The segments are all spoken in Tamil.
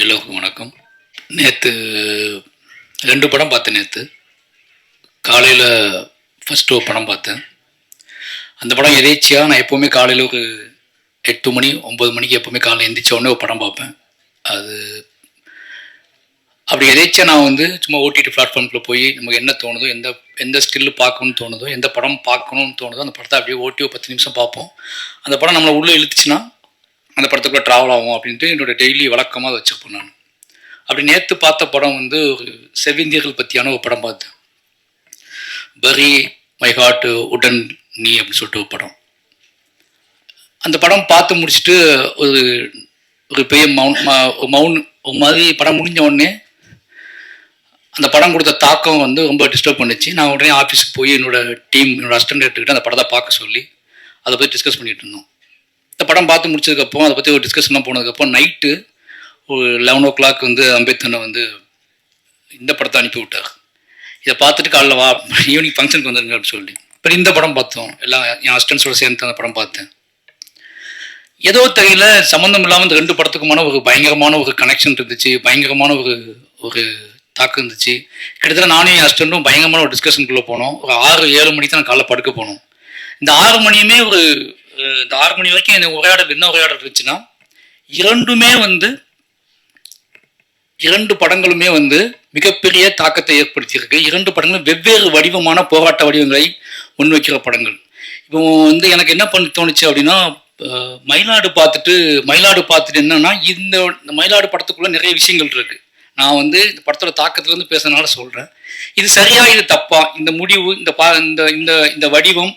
எல்லோருக்கும் வணக்கம். நேற்று 2 படம் பார்த்தேன். நேற்று காலையில் ஃபஸ்ட்டு ஒரு படம் பார்த்தேன். அந்த படம் எதேச்சியாக நான் எப்போவுமே காலையில் ஒரு 8 மணி 9 மணிக்கு எப்போவுமே காலையில் எழுந்திரிச்ச உடனே ஒரு படம் பார்ப்பேன். அது அப்படி எதேச்சியாக நான் வந்து சும்மா ஓடிடி பிளாட்ஃபார்முக்குள்ளே போய் நமக்கு என்ன தோணுதோ, எந்த ஸ்டில்லு பார்க்கணும்னு தோணுதோ, எந்த படம் பார்க்கணும்னு தோணுதோ அந்த படத்தை அப்படியே ஓட்டி ஒரு 10 நிமிஷம் பார்ப்போம். அந்த படம் நம்மளை உள்ளே இழுத்துச்சுன்னா அந்த படத்துக்குள்ளே ட்ராவல் ஆகும் அப்படின்ட்டு என்னோடய டெய்லி வழக்கமாக அதை வச்சுருப்பேன் நான். அப்படி நேற்று பார்த்த படம் வந்து ஒரு செவ்விந்தியர்கள் பற்றியான ஒரு படம் பார்த்தேன். பரி மை ஹார்ட் உடன் நீ அப்படின்னு சொல்லிட்டு ஒரு படம். அந்த படம் பார்த்து முடிச்சுட்டு ஒரு பெரிய ஒரு மாதிரி படம் முடிஞ்ச உடனே அந்த படம் கொடுத்த தாக்கம் வந்து ரொம்ப டிஸ்டர்ப் பண்ணிச்சு. நான் உடனே ஆஃபீஸுக்கு போய் என்னோட அசிஸ்டன்ட் எடுத்துக்கிட்டு அந்த படத்தை பார்க்க சொல்லி அதை பற்றி டிஸ்கஸ் பண்ணிகிட்டு இருந்தோம். இந்த படம் பார்த்து முடிச்சதுக்கப்புறம் அதை பற்றி ஒரு டிஸ்கஷன்லாம் போனதுக்கப்புறம் நைட்டு ஒரு 11 o'clock வந்து அம்பேத்கரை வந்து இந்த படத்தை அனுப்பி விட்டார். இதை பார்த்துட்டு காலைல வா ஈவினிங் ஃபங்க்ஷனுக்கு வந்துருங்க அப்படின்னு சொல்லி இப்போ இந்த படம் பார்த்தோம். எல்லாம் என் அசிஸ்டன்ஸோட சேர்ந்து அந்த படம் பார்த்தேன். ஏதோ தெரியல சம்மந்தம் இல்லாமல் இந்த 2 படத்துக்குமான ஒரு பயங்கரமான ஒரு கனெக்ஷன் இருந்துச்சு. பயங்கரமான ஒரு தாக்கம் இருந்துச்சு. கிட்டத்தட்ட நானும் என் அசிஸ்டண்ட்டும் பயங்கரமான ஒரு டிஸ்கஷனுக்குள்ளே போனோம். ஒரு 6-7 மணிக்கு தான் நான் காலைல படுக்க போனோம். இந்த 6 மணியுமே இந்த 6 மணி வரைக்கும் என்ன உரையாடல் இருந்துச்சுன்னா, 2 படங்களுமே வந்து மிகப்பெரிய தாக்கத்தை ஏற்படுத்தியிருக்கு. 2 படங்களும் வெவ்வேறு வடிவமான போராட்ட வடிவங்களை முன்வைக்கிற படங்கள். இப்போ வந்து எனக்கு என்ன தோணுச்சு அப்படின்னா, மயிலாடு பார்த்துட்டு என்னன்னா, இந்த மயிலாடு படத்துக்குள்ள நிறைய விஷயங்கள் இருக்கு. நான் வந்து இந்த படத்தோட தாக்கத்திலேருந்து பேசுறதுனால சொல்றேன். இது சரியா இது தப்பா, இந்த முடிவு, இந்த வடிவம்,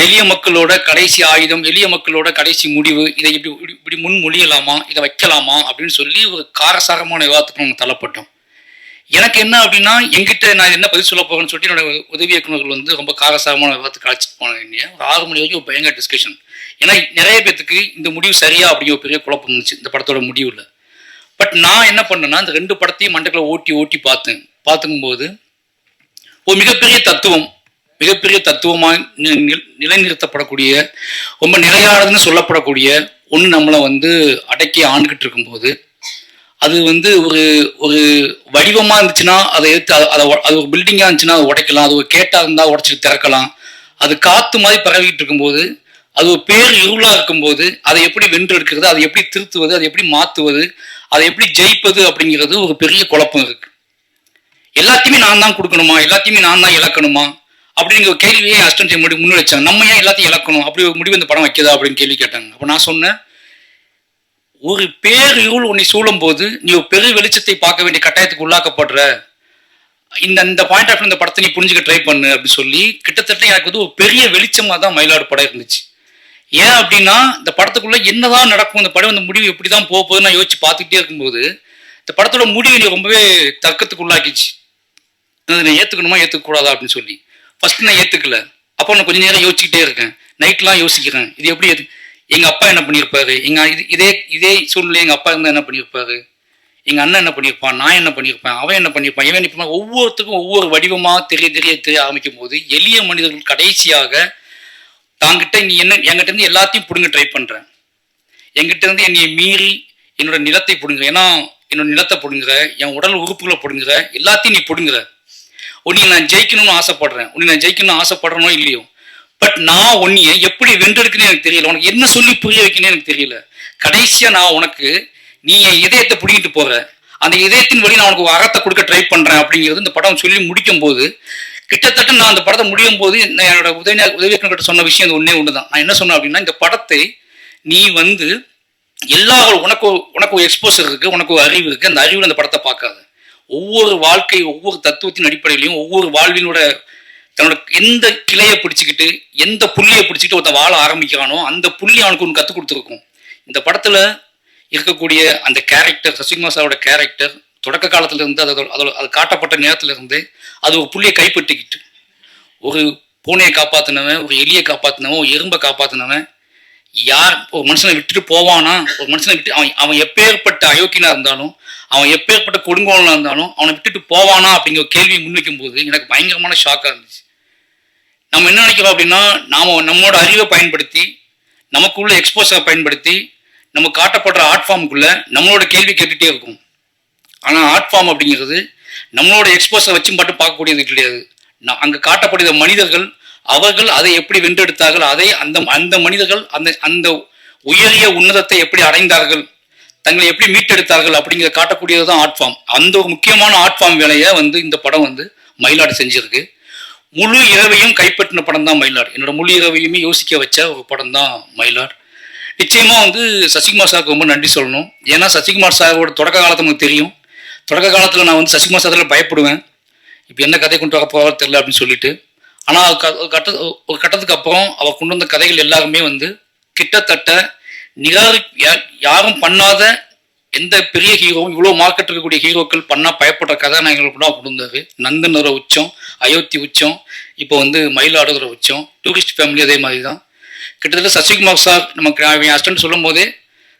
எளிய மக்களோட கடைசி ஆயுதம், எளிய மக்களோட கடைசி முடிவு, இதை இப்படி முன்மொழியலாமா, இதை வைக்கலாமா அப்படின்னு சொல்லி ஒரு காரசாரமான விவாதத்துக்கு நம்ம தள்ளப்பட்டோம். எனக்கு என்ன அப்படின்னா, எங்கிட்ட நான் என்ன பதில் சொல்ல போகிறேன்னு சொல்லிட்டு என்னோட உதவி இயக்குநர்கள் வந்து ரொம்ப காரசாரமான விவாதத்துக்கு அழைச்சிட்டு போனாங்க. ஒரு 6 மணி வரைக்கும் ஒரு பயங்கர டிஸ்கஷன். ஏன்னா நிறைய பேத்துக்கு இந்த முடிவு சரியா அப்படிங்கிற பெரிய குழப்பம் இருந்துச்சு இந்த படத்தோட முடிவில். பட் நான் என்ன பண்ணேன்னா, இந்த 2 படத்தையும் மண்டக்குள்ள ஓட்டி பார்த்துக்கும்போது ஒரு மிகப்பெரிய தத்துவமாக நிலைநிறுத்தப்படக்கூடிய, ரொம்ப நிலையானதுன்னு சொல்லப்படக்கூடிய ஒன்று நம்மளை வந்து அடக்கி ஆண்டுகிட்டு இருக்கும்போது, அது வந்து ஒரு வடிவமாக இருந்துச்சுன்னா அதை எடுத்து அது ஒரு பில்டிங்காக இருந்துச்சுன்னா அதை உடைக்கலாம். அது ஒரு கேட்டாக இருந்தால் உடச்சிட்டு திறக்கலாம். அது காற்று மாதிரி பரவிட்டு இருக்கும்போது, அது ஒரு பேர் இருளாக இருக்கும்போது அதை எப்படி வென்றெடுக்கிறது, அதை எப்படி திருத்துவது, அதை எப்படி மாற்றுவது, அதை எப்படி ஜெயிப்பது அப்படிங்கிறது ஒரு பெரிய குழப்பம் இருக்கு. எல்லாத்தையுமே நான் தான் கொடுக்கணுமா, எல்லாத்தையுமே நான் தான் இழக்கணுமா அப்படிங்கிற ஒரு கேள்வியை அசிஸ்டன்ட் முன்னாடி வச்சாங்க. நம்ம ஏன் எல்லாத்தையும் இழக்கணும், அப்படி ஒரு முடிவு இந்த படம் வைக்கதா அப்படின்னு கேள்வி கேட்டாங்க. அப்போ நான் சொன்னேன், ஒரு பேர் இருள் உன்னை சூழும் போது நீ ஒரு பெரிய வெளிச்சத்தை பார்க்க வேண்டிய கட்டாயத்துக்கு உள்ளாக்கப்படுற. இந்த பாயிண்ட் ஆஃப் இந்த படத்தை நீ புரிஞ்சுக்க ட்ரை பண்ணு அப்படின்னு சொல்லி கிட்டத்தட்ட எனக்கு வந்து ஒரு பெரிய வெளிச்சமாக தான் மயிலாடு படம் இருந்துச்சு. ஏன் அப்படின்னா, இந்த படத்துக்குள்ள என்னதான் நடக்கும், இந்த படம் இந்த முடிவு எப்படி தான் போகுதுன்னு நான் யோசிச்சு பார்த்துக்கிட்டே இருக்கும்போது இந்த படத்தோட முடிவு நீ ரொம்பவே தர்க்கத்துக்கு உள்ளாக்கிச்சு. நான் ஏற்றுக்கணுமா ஏற்றுக்கூடாதா அப்படின்னு சொல்லி ஃபர்ஸ்ட் நான் ஏற்றுக்கல. அப்போ நான் கொஞ்சம் நேரம் யோசிச்சுக்கிட்டே இருக்கேன். நைட்லாம் யோசிக்கிறேன், இது எப்படி எங்கள் அப்பா என்ன பண்ணியிருப்பாரு, இதே சூழ்நிலை எங்கள் அப்பா இருந்தால் என்ன பண்ணியிருப்பாரு, எங்கள் அண்ணன் என்ன பண்ணியிருப்பான், நான் என்ன பண்ணியிருப்பேன், அவன் என்ன பண்ணியிருப்பான், இவன் இப்போ ஒவ்வொருத்தருக்கும் ஒவ்வொரு வடிவமாக தெரிய ஆரம்பிக்கும் போது எளிய மனிதர்கள் கடைசியாக தாங்கிட்ட நீ என்கிட்ட இருந்து எல்லாத்தையும் பிடுங்க ட்ரை பண்ணுறேன். என்கிட்ட இருந்து என்னை மீறி என்னோட நிலத்தை பிடுங்குற, ஏன்னா என்னோட நிலத்தை பிடுங்குற, என் உடல் உறுப்புகளை பிடுங்குற, எல்லாத்தையும் நீ பிடுங்குற. உன்னை நான் ஜெயிக்கணும்னு ஆசைப்படுறேனோ இல்லையோ, பட் நான் உன்னைய எப்படி வென்றெடுக்கணும்னு எனக்கு தெரியல, உனக்கு என்ன சொல்லி புரிய வைக்கணும்னு எனக்கு தெரியல. கடைசியா நான் உனக்கு நீ என் இதயத்தை பிடிக்கிட்டு போற, அந்த இதயத்தின் வழி நான் உனக்கு அறத்தை கொடுக்க ட்ரை பண்றேன் அப்படிங்கிறது இந்த படம் சொல்லி முடிக்கும் போது, கிட்டத்தட்ட நான் அந்த படத்தை முடியும் போது என்னோட உதவியாளர்கிட்ட சொன்ன விஷயம் ஒண்ணுதான். நான் என்ன சொன்னேன் அப்படின்னா, இந்த படத்தை நீ வந்து உனக்கு ஒரு எக்ஸ்போசர் இருக்கு, உனக்கு ஒரு அறிவு இருக்கு, அந்த அறிவுல அந்த படத்தை பார்க்காத. ஒவ்வொரு தத்துவத்தின் அடிப்படையிலையும் ஒவ்வொரு வாழ்வினோட தன்னோட எந்த கிளையை பிடிச்சிக்கிட்டு எந்த புள்ளியை பிடிச்சிக்கிட்டு ஒருத்த வாழ ஆரம்பிக்கிறானோ அந்த புள்ளி அவனுக்கு ஒன்று கற்றுக் கொடுத்துருக்கும். இந்த படத்துல இருக்கக்கூடிய அந்த கேரக்டர், சசிகுமார் சாரோட கேரக்டர் தொடக்க காலத்துல இருந்து அது காட்டப்பட்ட நேரத்துல இருந்து அது ஒரு புள்ளியை கைப்பற்றிக்கிட்டு ஒரு பூனையை காப்பாற்றினவன், ஒரு எலியை காப்பாற்றினவன், ஒரு எறும்பை காப்பாற்றினவன், யார் ஒரு மனுஷனை விட்டுட்டு போவானா, ஒரு மனுஷனை விட்டு அவன் எப்பேற்பட்ட அயோக்கியனா இருந்தாலும், அவன் எப்பேற்பட்ட கொடுங்கோலனா இருந்தாலும் அவனை விட்டுட்டு போவானா அப்படிங்கிற கேள்வியை முன்வைக்கும் போது எனக்கு பயங்கரமான ஷாக்காக இருந்துச்சு. நம்ம என்ன நினைக்கிறோம் அப்படின்னா, நம்மளோட அறிவை பயன்படுத்தி, நமக்குள்ள எக்ஸ்போசரை பயன்படுத்தி நம்ம காட்டப்படுற ஆர்ட் ஃபார்முக்குள்ள நம்மளோட கேள்வி கேட்டுகிட்டே இருக்கும். ஆனால் ஆர்ட் ஃபார்ம் அப்படிங்கிறது நம்மளோட எக்ஸ்போஸை வச்சு மட்டும் பார்க்கக்கூடியது கிடையாது. அங்கே காட்டப்படுகிற மனிதர்கள் அவர்கள் அதை எப்படி வென்றெடுத்தார்கள், அதை அந்த அந்த மனிதர்கள் அந்த அந்த உயரிய உன்னதத்தை எப்படி அடைந்தார்கள், தங்களை எப்படி மீட்டெடுத்தார்கள் அப்படிங்கிறத காட்டக்கூடியது தான் ஆர்ட் ஃபார்ம். அந்த ஒரு முக்கியமான ஆர்ட் ஃபார்ம் வேலையை இந்த படம் மயிலாடு செஞ்சிருக்கு. முழு இரவையும் கைப்பற்றின படம் தான் மயிலாடு. என்னோட முழு இரவையுமே யோசிக்க வச்ச ஒரு படம் தான் மயிலாடு. நிச்சயமா சசிகுமார் சாருக்கு ரொம்ப நன்றி சொல்லணும். ஏன்னா சசிகுமார் சாரோட தொடக்க காலத்துல நமக்கு தெரியும். தொடக்க காலத்தில் நான் சசிகுமார் சாரில் பயப்படுவேன், இப்போ என்ன கதை கொண்டு வர போகிறா தெரியல அப்படின்னு சொல்லிட்டு. ஆனால் ஒரு கட்டத்துக்கு அப்புறம் அவர் கொண்டு வந்த கதைகள் எல்லாருமே கிட்டத்தட்ட யாரும் பண்ணாத எந்த பெரிய ஹீரோவும் இவ்வளோ மார்க்கெட் இருக்கக்கூடிய ஹீரோக்கள் பண்ணால் பயப்படுற கதாநாயகர்கள் கூட கொண்டு வந்தாரு. நந்தனோட உச்சம், அயோத்தி உச்சம், இப்போ மயிலாடுகிற உச்சம், டூரிஸ்ட் ஃபேமிலி அதே மாதிரி தான். கிட்டத்தட்ட சசிகுமார் சார் நமக்கு அசிஸ்டன்ட் சொல்லும் போதே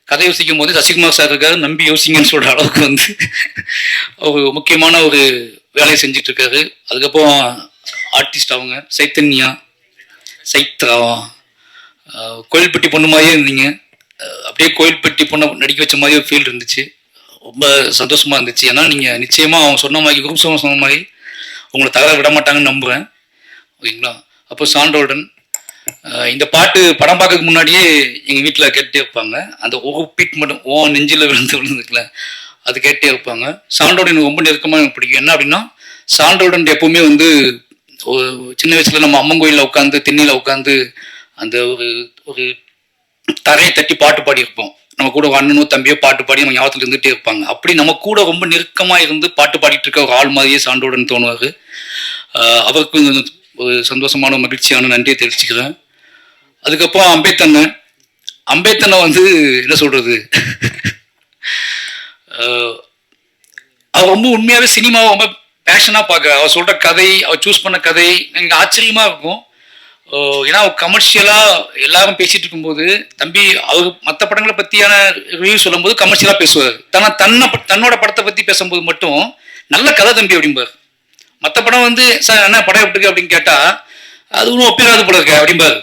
கதை யோசிக்கும் போதே சசிகுமார் சார் இருக்காரு, நம்பி யோசிங்கன்னு சொல்கிற அளவுக்கு ஒரு முக்கியமான ஒரு வேலையை செஞ்சுட்டு இருக்காரு. அதுக்கப்புறம் ஆர்டிஸ்ட் அவங்க சைத்தன்யா, சைத்ராவா, கோயில்பட்டி பொண்ணு மாதிரியே இருந்தீங்க. அப்படியே கோயில்பட்டி பொண்ணை நடிக்க வச்ச மாதிரி ஒரு ஃபீல் இருந்துச்சு. ரொம்ப சந்தோஷமாக இருந்துச்சு. ஏன்னா நீங்கள் நிச்சயமாக அவங்க சொன்ன மாதிரி குரூப் சொன்ன மாதிரி உங்களை தகவல் விட மாட்டாங்கன்னு நம்புகிறேன். ஓகேங்களா? அப்போ சாண்டோல்டன் இந்த பாட்டு படம் பார்க்கறதுக்கு முன்னாடியே எங்கள் வீட்டில் கேட்டே இருப்பாங்க. அந்த ஒரு பீட் மட்டும் நெஞ்சில் விழுந்துக்கல, அது கேட்டே இருப்பாங்க. சாண்டோல்டன் எனக்கு ரொம்ப நெருக்கமாக எனக்கு பிடிக்கும். என்ன அப்படின்னா சாண்டோல்டன் எப்பவுமே ஒரு சின்ன வயசுல நம்ம அம்மன் கோயிலில் உட்காந்து திண்ணியில் உட்காந்து அந்த ஒரு ஒரு தரையை தட்டி பாட்டு பாடி இருப்போம். நம்ம கூட அண்ணனோ தம்பியோ பாட்டு பாடி நம்ம ஞாபகத்தில் இருந்துகிட்டே இருப்பாங்க. அப்படி நம்ம கூட ரொம்ப நெருக்கமாக இருந்து பாட்டு பாடிட்டு இருக்க ஒரு ஆள் மாதிரியே சாண்டோல்டன் தோணுவார். அவருக்கு ஒரு சந்தோஷமான மகிழ்ச்சியான நன்றியை தெரிவிச்சுக்கிறேன். அதுக்கப்புறம் அம்பேத்தனை என்ன சொல்றது, அவர் ரொம்ப உண்மையாகவே சினிமாவை ரொம்ப பேஷனாக பார்க்குறாரு. அவர் சொல்கிற கதை, அவர் சூஸ் பண்ண கதை எனக்கு ஆச்சரியமாக இருக்கும். ஏன்னா கமர்ஷியலாக எல்லாரும் பேசிட்டு இருக்கும்போது தம்பி அவர் மற்ற படங்களை பற்றியான ரிவ்யூ சொல்லும்போது கமர்ஷியலாக பேசுவார். தன்னோட படத்தை பற்றி பேசும்போது மட்டும் நல்ல கதை தம்பி அப்படிம்பார். மற்ற படம் சார் என்ன படம் விட்டுருக்கு அப்படின்னு கேட்டால் அது ஒன்றும் ஒப்பிடாத படம் இருக்கு அப்படிம்பாரு.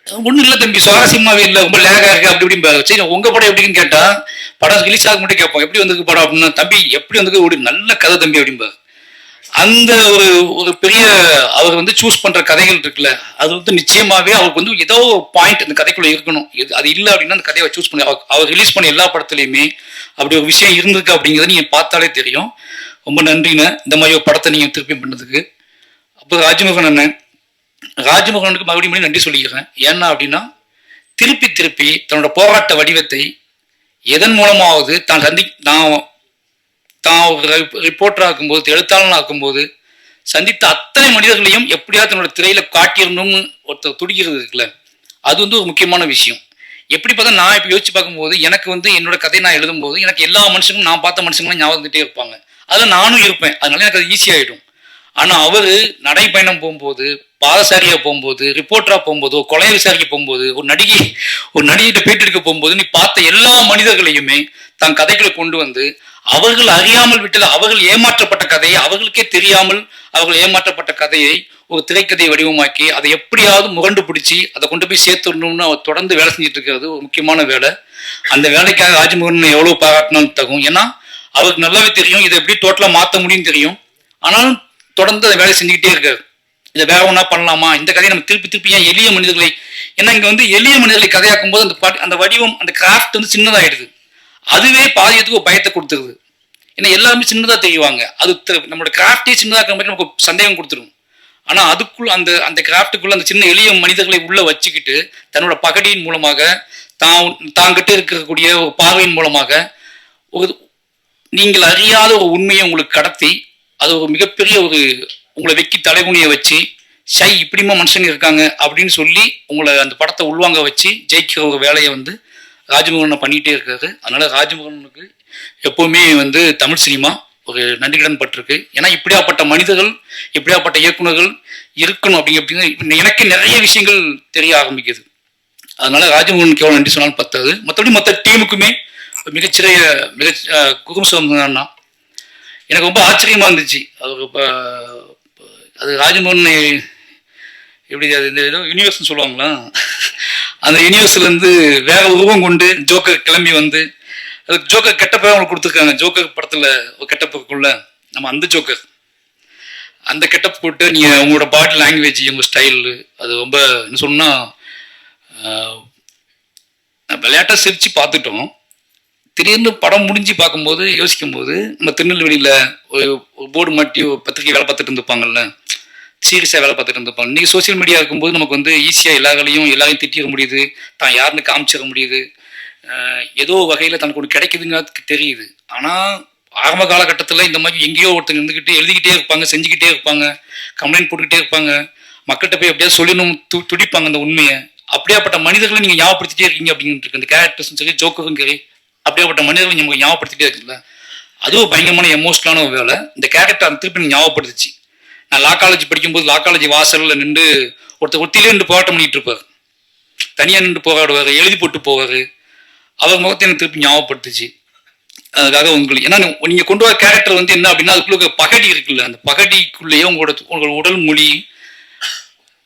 ஒன்றும் இல்லை தம்பி, சுவாரஸ்யமாகவே இல்லை, ரொம்ப லேகாக இருக்கு அப்படி இப்படிம்பாரு. சரி உங்கள் படம் எப்படின்னு கேட்டால் படம் ரிலீஸ் ஆக மட்டும் கேட்போம், எப்படி வந்திருக்கு படம் அப்படின்னா தம்பி எப்படி ஒரு நல்ல கதை தம்பி அப்படிம்பாரு. அந்த ஒரு பெரிய அவர் சூஸ் பண்ற கதைகள் இருக்குல்ல, அது நிச்சயமாவே அவருக்கு ஏதோ பாயிண்ட் அந்த கதைக்குள்ள இருக்கணும். அது இல்லை அப்படின்னா அந்த கதையை சூஸ் பண்ணி அவர் ரிலீஸ் பண்ண எல்லா படத்துலையுமே அப்படி ஒரு விஷயம் இருந்திருக்கு அப்படிங்கிறத நீங்க பார்த்தாலே தெரியும். ரொம்ப நன்றிண்ணே இந்த மாதிரி ஒரு படத்தை நீங்க திருப்பி பண்ணதுக்கு. அப்போ ராஜ்மோகனுக்கு மறுபடியும் நன்றி சொல்லிக்கிறேன். ஏன்னா அப்படின்னா திருப்பி தன்னோட போராட்ட வடிவத்தை எதன் மூலமாவது தான் ஒரு ரிப்போர்ட்டராக இருக்கும்போது, எழுத்தாளனாக இருக்கும்போது சந்தித்த அத்தனை மனிதர்களையும் எப்படியாவது தன்னோட திரையில காட்டிடணும்னு ஒருத்தர் துடிக்கிறது இருக்குல்ல, அது ஒரு முக்கியமான விஷயம். எப்படி பார்த்தா நான் இப்போ யோசிச்சு பார்க்கும்போது எனக்கு என்னோட கதை நான் எழுதும்போது எனக்கு எல்லா மனுஷங்களும் நான் பார்த்த மனுஷங்களும் ஞாபகம் வந்துட்டே இருப்பாங்க. அதில் நானும் இருப்பேன். அதனால எனக்கு அது ஈஸியாகிடும். ஆனால் அவர் நடைப்பயணம் போகும்போது, பாதசாரியா போகும்போது, ரிப்போர்ட்டரா போகும்போது, கொலை விசாரிக்க போகும்போது, ஒரு நடிகைகிட்ட பேட்டி எடுக்க போகும்போது நீ பார்த்த எல்லா மனிதர்களையுமே தன் கதைகளை கொண்டு அவர்கள் அறியாமல் விட்டது, அவர்கள் ஏமாற்றப்பட்ட கதையை, அவர்களுக்கே தெரியாமல் அவர்கள் ஏமாற்றப்பட்ட கதையை ஒரு திரைக்கதையை வடிவமாக்கி அதை எப்படியாவது முரண்டு பிடிச்சி அதை கொண்டு போய் சேர்த்துடணும்னு அவர் தொடர்ந்து வேலை செஞ்சுட்டு இருக்கிறது ஒரு முக்கியமான வேலை. அந்த வேலைக்காக ராஜ்மோகன் எவ்வளவு பாராட்டினாலும் தகும். ஏன்னா அவருக்கு நல்லாவே தெரியும் இதை எப்படி டோட்டலா மாற்ற முடியும் தெரியும். ஆனாலும் தொடர்ந்து அதை வேலை செஞ்சுக்கிட்டே இருக்காரு. இதை வேற ஒன்றா பண்ணலாமா, இந்த கதையை நம்ம திருப்பி ஏன் எளிய மனிதர்களை, ஏன்னா இங்கே எளிய மனிதர்களை கதையாக்கும் போது அந்த வடிவம், அந்த கிராஃப்ட் சின்னதாயிடுது. அதுவே பாதியத்துக்கு ஒரு பயத்தை கொடுத்துருது. ஏன்னா எல்லாருமே சின்னதாக தெரியுவாங்க. அது நம்மளோட கிராஃப்டே சின்னதாக மாதிரி நமக்கு சந்தேகம் கொடுத்துரும். ஆனால் அதுக்குள்ள அந்த கிராஃப்டுக்குள்ள அந்த சின்ன எளிய மனிதர்களை உள்ள வச்சுக்கிட்டு தன்னோட பகடியின் மூலமாக தாங்கிட்ட இருக்கக்கூடிய ஒரு பார்வையின் மூலமாக ஒரு நீங்கள் அறியாத ஒரு உண்மையை உங்களுக்கு கடத்தி அது ஒரு மிகப்பெரிய உங்களை வெக்கி தலைகுனியை வச்சு இப்படிமா மனுஷங்க இருக்காங்க அப்படின்னு சொல்லி உங்களை அந்த படத்தை உள்வாங்க வச்சு ஜெயிக்கிற ஒரு வேலையை ராஜ்மோகனை பண்ணிகிட்டே இருக்காரு. அதனால ராஜ்மோகனுக்கு எப்பவுமே தமிழ் சினிமா ஒரு நன்றிக்கடன் பட்டிருக்கு. ஏன்னா இப்படியாப்பட்ட மனிதர்கள், இப்படியாப்பட்ட இயக்குநர்கள் இருக்கணும் அப்படிங்க எனக்கு நிறைய விஷயங்கள் தெரிய ஆரம்பிக்குது. அதனால ராஜ்மோகனுக்கு எவ்வளோ நன்றி சொன்னாலும் பத்தாது. மற்ற டீமுக்குமே மிக குடும்பம் எனக்கு ரொம்ப ஆச்சரியமா இருந்துச்சு. அது ராஜ்மோகன் எப்படி அது இந்த ஏதோ யூனிவர்ஸ்னு சொல்லுவாங்களா, அந்த யூனிவர்ஸ்ல இருந்து வேற உருவம் கொண்டு ஜோக்கர் கிளம்பி வந்து அதுக்கு ஜோக்கர் கெட்டப்ப அவங்களுக்கு கொடுத்துருக்காங்க. ஜோக்கர் படத்துல ஒரு கெட்டப்புக்குள்ள நம்ம அந்த ஜோக்கர் அந்த கெட்டப் போட்டு நீங்க உங்களோட பாடி லாங்குவேஜ் உங்க ஸ்டைல் அது ரொம்ப என்ன சொன்னா விளையாட்டா சிரிச்சு பார்த்துட்டோம். திடீர்னு படம் முடிஞ்சு பார்க்கும்போது யோசிக்கும் போது நம்ம திருநெல்வேலியில ஒரு போர்டு மாட்டி பத்திரிகை வேலை பார்த்துட்டு இருந்திருப்பாங்கல்ல, சீரியஸாக வேலை பார்த்துட்டு இருந்திருப்பாங்க. இன்னைக்கு சோசியல் மீடியா இருக்கும்போது நமக்கு வந்து ஈஸியாக எல்லாரையும் திட்டிட முடியுது, தான் யாருன்னு காமிச்சிட முடியுது, ஏதோ வகையில் தனக்கு ஒன்று கிடைக்குதுங்கிறதுக்கு தெரியுது. ஆனால் ஆரம்ப காலகட்டத்தில் இந்த மாதிரி எங்கேயோ ஒருத்தங்க இருந்துக்கிட்டு எழுதிக்கிட்டே இருப்பாங்க, செஞ்சுக்கிட்டே இருப்பாங்க, கம்ப்ளைண்ட் போட்டுக்கிட்டே இருப்பாங்க, மக்கள்கிட்ட போய் அப்படியே சொல்லணும் துடிப்பாங்க அந்த உண்மையை. அப்படியாப்பட்ட மனிதர்களை நீங்கள் ஞாபகப்படுத்திட்டே இருக்கீங்க அப்படின்ட்டு இருக்கு. அந்த கேரக்டர்ஸும் சரி ஜோக்கரும் சரி அப்படியாப்பட்ட மனிதர்களை நமக்கு ஞாபகப்படுத்திட்டே இருக்குல்ல, அதுவும் பயங்கரமான எமோஷனலான ஒரு வேலை. இந்த கேரக்டர் திருப்பி ஞாபகப்படுத்துச்சு. நான் லா காலேஜ் படிக்கும்போது லா காலேஜ் வாசலில் நின்று ஒருத்தர் ஒத்திலே நின்று போராட்டம் பண்ணிட்டு இருப்பார், தனியாக நின்று போராடுவார், எழுதி போட்டு போவார். அவர் முகத்தை எனக்கு திருப்பி ஞாபகப்படுத்துச்சு. அதுக்காக உங்களுக்கு ஏன்னா நீங்க கொண்டு வர கேரக்டர் வந்து என்ன அப்படின்னா அதுக்குள்ள பகடி இருக்குல்ல, அந்த பகடிக்குள்ளேயே உங்களோட உடல் மொழி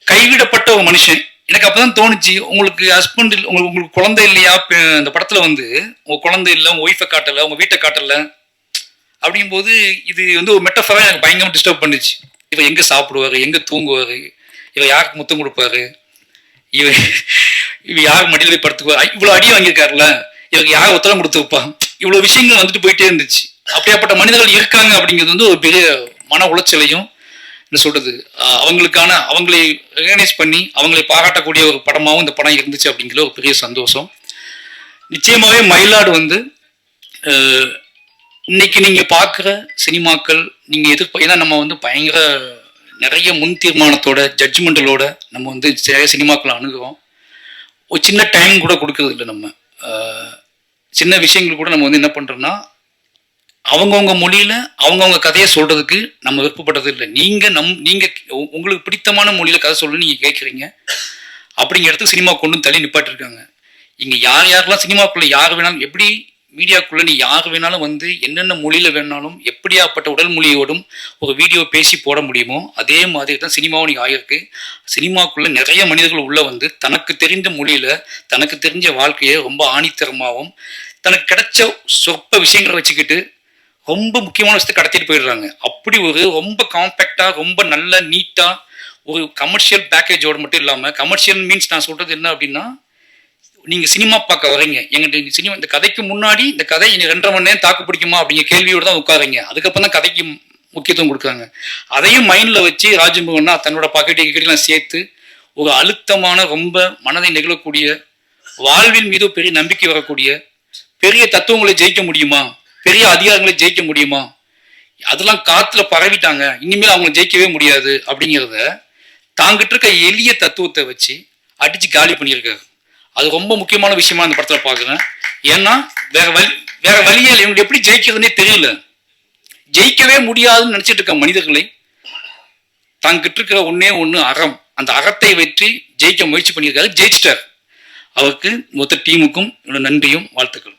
கைவிடப்பட்ட ஒரு மனுஷன். எனக்கு அப்பதான் தோணுச்சு, உங்களுக்கு ஹஸ்பண்ட் உங்களுக்கு குழந்தை இல்லையா? அந்த படத்துல வந்து உங்க குழந்தை இல்லை, உங்க ஒய்ஃபை காட்டல, உங்க வீட்டை காட்டல அப்படிங்கும்போது இது வந்து ஒரு மெட்டஃபரா எனக்கு பயங்கரமா டிஸ்டர்ப் பண்ணுச்சு. இவர் எங்க சாப்பிடுவாரு, எங்க தூங்குவாரு, இவர் யாருக்கு முத்தம் கொடுப்பாரு, இவர் யார் மடியில் போய் படுத்துக்குவாரு, இவ்வளவு அடி வாங்கியிருக்காருல, இவருக்கு யார் உத்தரவு கொடுத்துருப்பா, இவ்வளவு விஷயங்கள் வந்துட்டு போயிட்டே இருந்துச்சு. அப்படியாப்பட்ட மனிதர்கள் இருக்காங்க அப்படிங்கிறது வந்து ஒரு பெரிய மன உளைச்சலையும் என்ன சொல்றது அவங்களை ரெகனைஸ் பண்ணி அவங்களை பாராட்டக்கூடிய ஒரு படமாகவும் இந்த படம் இருந்துச்சு அப்படிங்கிற ஒரு பெரிய சந்தோஷம். நிச்சயமாவே மயிலாடு வந்து இன்னைக்கு நீங்க பார்க்குற சினிமாக்கள் நீங்க ஏன்னா நம்ம வந்து பயங்கர நிறைய முன் தீர்மானத்தோட ஜட்ஜ்மெண்டலோட நம்ம வந்து நிறைய சினிமாக்களை அணுகிறோம். ஒரு சின்ன டைம் கூட கொடுக்கறது இல்லை. நம்ம சின்ன விஷயங்கள் கூட நம்ம வந்து என்ன பண்றோம்னா அவங்கவுங்க மொழியில அவங்கவுங்க கதையை சொல்றதுக்கு நம்ம விருப்பப்பட்டது இல்லை. நீங்க உங்களுக்கு பிடித்தமான மொழியில கதை சொல்லு நீங்க கேட்குறீங்க அப்படிங்கிற இடத்துக்கு சினிமா கொண்டு தள்ளி நிப்பாட்டிருக்காங்க. இங்க யாரெல்லாம் சினிமாக்குள்ள யார் வேணாலும் எப்படி மீடியாக்குள்ள நீ யார் வேணாலும் வந்து என்னென்ன மொழியில வேணாலும் எப்படியாப்பட்ட உடல் மொழியோடும் ஒரு வீடியோ பேசி போட முடியுமோ அதே மாதிரி தான் சினிமாவும் நீங்க ஆகிருக்கு. சினிமாக்குள்ள நிறைய மனிதர்கள் உள்ள வந்து தனக்கு தெரிந்த மொழியில தனக்கு தெரிஞ்ச வாழ்க்கையை ரொம்ப ஆணித்தரமாகவும் தனக்கு கிடைச்ச சொற்ப விஷயங்களை வச்சுக்கிட்டு ரொம்ப முக்கியமான விஷயத்தை கடத்திட்டு போயிடுறாங்க. அப்படி ஒரு ரொம்ப காம்பேக்டா ரொம்ப நல்ல நீட்டா ஒரு கமர்ஷியல் பேக்கேஜோட மட்டும் இல்லாம, கமர்ஷியல் மீன்ஸ் நான் சொல்றது என்ன அப்படின்னா, நீங்க சினிமா பார்க்க வரீங்க, எங்கிட்ட சினிமா இந்த கதைக்கு முன்னாடி இந்த கதை இனி 2.5 மணி நேரம் தாக்கு பிடிக்குமா அப்படிங்கிற கேள்வியோடு தான் உட்காருங்க. அதுக்கப்புறம் தான் கதைக்கு முக்கியத்துவம் கொடுக்குறாங்க. அதையும் மைண்ட்ல வச்சு ராஜமோகனா தன்னோட பாக்கெட்லாம் சேர்த்து ஒரு அழுத்தமான ரொம்ப மனதை நெகிழக்கூடிய வாழ்வின் மீது பெரிய நம்பிக்கை வரக்கூடிய பெரிய தத்துவங்களை ஜெயிக்க முடியுமா, பெரிய அதிகாரங்களை ஜெயிக்க முடியுமா, அதெல்லாம் காத்துல பரவிட்டாங்க, இனிமேல் அவங்க ஜெயிக்கவே முடியாது அப்படிங்கிறத தாங்கிட்டு இருக்க எளிய தத்துவத்தை வச்சு அடிச்சு காலி பண்ணியிருக்காரு. அது ரொம்ப முக்கியமான விஷயமா அந்த படத்துல பாக்குறேன். ஏன்னா வேற வழியில் இவங்க எப்படி ஜெயிக்கிறதுனே தெரியல. ஜெயிக்கவே முடியாதுன்னு நினைச்சிட்டு இருக்க மனிதர்களை தாங்கிட்டு இருக்கிற ஒன்னே ஒண்ணு அறம், அந்த அறத்தை வெற்றி ஜெயிக்க முயற்சி பண்ணியிருக்காரு, ஜெயிச்சிட்டார். அவருக்கு மொத்த டீமுக்கும் என்னோட நன்றியும் வாழ்த்துக்கள்.